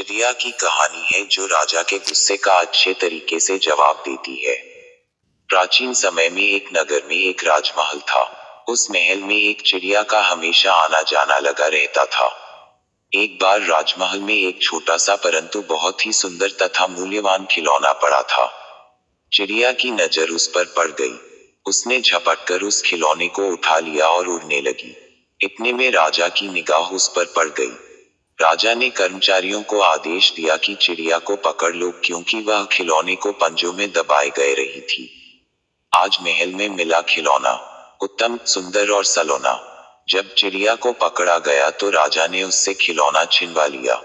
चिड़िया की कहानी है जो राजा के गुस्से का अच्छे तरीके से जवाब देती है। प्राचीन समय में एक नगर में एक राजमहल था। उस महल में एक चिड़िया का हमेशा आना जाना लगा रहता था। एक बार राजमहल में एक छोटा सा परंतु बहुत ही सुंदर तथा मूल्यवान खिलौना पड़ा था। चिड़िया की नजर उस पर पड़ गई। उसने झपटकर उस खिलौने को उठा लिया और उड़ने लगी। इतने में राजा की निगाह उस पर पड़ गई। राजा ने कर्मचारियों को आदेश दिया कि चिड़िया को पकड़ लो, क्योंकि वह खिलौने को पंजों में दबाए गए रही थी। आज महल में मिला खिलौना उत्तम, सुंदर और सलोना। जब चिड़िया को पकड़ा गया तो राजा ने उससे खिलौना छिनवा लिया।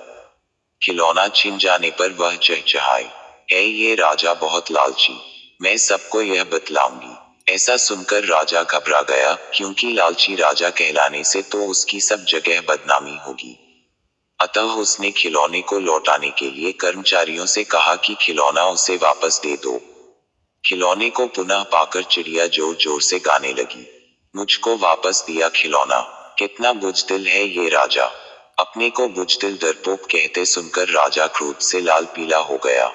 खिलौना छिन जाने पर वह चहचहाई, ये राजा बहुत लालची, मैं सबको यह बतलाऊंगी। ऐसा सुनकर राजा घबरा गया, क्योंकि लालची राजा कहलाने से तो उसकी सब जगह बदनामी होगी। अतः उसने खिलौने को लौटाने के लिए कर्मचारियों से कहा कि खिलौना उसे वापस दे दो। खिलौने को पुनः पाकर चिड़िया जोर जोर से गाने लगी, मुझको वापस दिया खिलौना, कितना बुजदिल है ये राजा। अपने को बुजदिल डरपोक कहते सुनकर राजा क्रोध से लाल पीला हो गया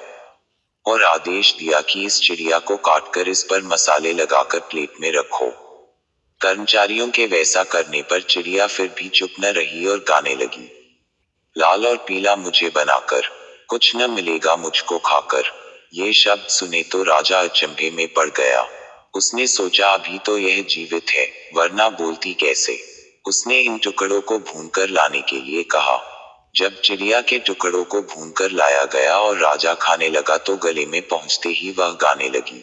और आदेश दिया कि इस चिड़िया को काटकर इस पर मसाले लगाकर प्लेट में रखो। कर्मचारियों के वैसा करने पर चिड़िया फिर भी चुप न रही और गाने लगी, लाल और पीला मुझे बनाकर, कुछ न मिलेगा मुझको खाकर। ये शब्द सुने तो राजा अचंभे में पड़ गया। उसने सोचा अभी तो यह जीवित है, वरना बोलती कैसे। उसने इन टुकड़ों को भूनकर लाने के लिए कहा। जब चिड़िया के टुकड़ों को भूनकर लाया गया और राजा खाने लगा तो गले में पहुंचते ही वह गाने लगी,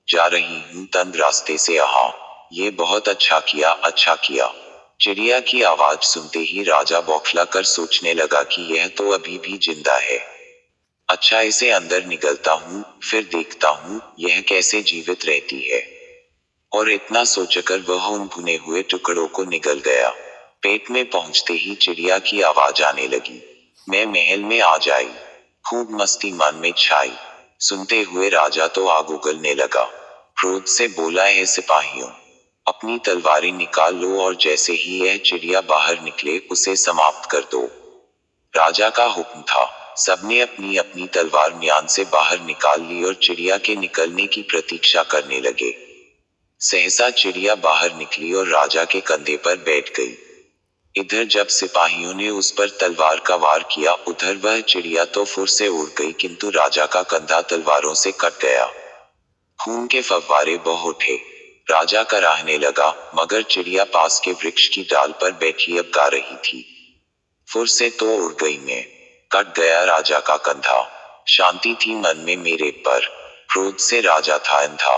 जा रही हूं तंद रास्ते से आहा, ये बहुत अच्छा किया, अच्छा किया। चिड़िया की आवाज सुनते ही राजा बौखला कर सोचने लगा कि यह तो अभी भी जिंदा है। अच्छा, इसे अंदर निगलता हूँ, फिर देखता हूँ यह कैसे जीवित रहती है। और इतना सोचकर वह उन भुने हुए टुकड़ों को निगल गया। पेट में पहुंचते ही चिड़िया की आवाज आने लगी, मैं महल में आ जाई, खूब मस्ती मन में छाई। सुनते हुए राजा तो आग उगलने लगा। क्रोध से बोला, है सिपाहियों, अपनी तलवारें निकाल लो और जैसे ही यह चिड़िया बाहर निकले उसे समाप्त कर दो। राजा का हुक्म था। सबने अपनी अपनी तलवार म्यान से बाहर निकाल ली और चिड़िया के निकलने की प्रतीक्षा करने लगे। सहसा चिड़िया बाहर निकली और राजा के कंधे पर बैठ गई। इधर जब सिपाहियों ने उस पर तलवार का वार किया, उधर वह चिड़िया तो फुर से उड़ गई, किंतु राजा का कंधा तलवारों से कट गया। खून के फव्वारे बह उठे। राजा कराहने लगा, मगर चिड़िया पास के वृक्ष की डाल पर बैठी अब गा रही थी, फुर से तो उड़ गई मैं, कट गया राजा का कंधा, शांति थी मन में मेरे पर, क्रोध से राजा था अंधा,